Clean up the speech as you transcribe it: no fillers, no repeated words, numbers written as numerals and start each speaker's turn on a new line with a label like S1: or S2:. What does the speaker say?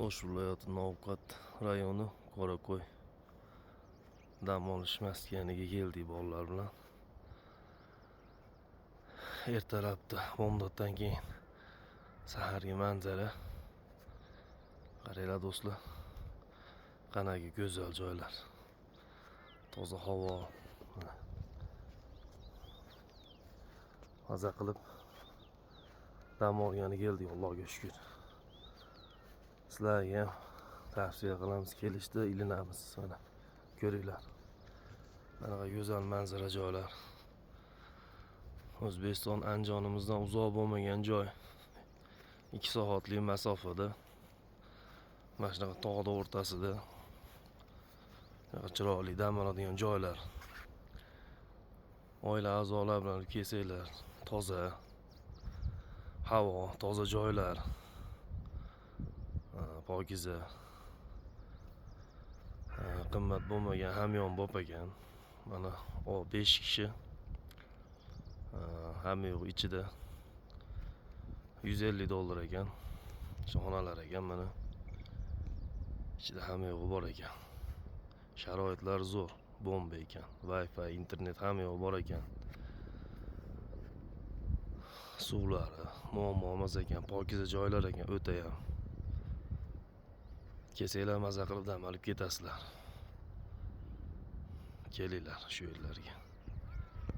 S1: O'sh viloyati Novqat rayoni Qorako'y dam olish maskaniga keldik bolalar bilan. Ertalabda bomdoddan keyin sahargi manzara. Qaranglar do'stlar. Qanaqa go'zal joylar. Toza havo. Maza qilib dam olgani keldik, Allohga shukr. Sizlarga ham tavsiya qilamiz, kelishda ilinamiz. Mana ko'ringlar. Qanaqa go'zal manzara joylar. O'zbekiston Andijonimizdan uzoq bo'lmagan joy. 2 soatlik masofada. Mana shunaqa tog'ning o'rtasida chiroyli dam oladigan joylar. Oila a'zolar bilan kelsanglar, toza havo, toza joylar, pokiza, qimmat bo'lmagan hamyon bop ekan. Mana 5 kishi hamma yo'q ichida $150 ekan. Xonalar ekan mana. Ichida hamma yo'q bor ekan. Sharoitlar zo'r, bomba ekan. Wi-Fi, internet hamma yo'q bor ekan. Suvlari muammo emas ekan, pokiza joylar ekan, o'ta ham. Kelsanglar maza qilib dam olib ketasizlar. Kelinglar shu yerlarga.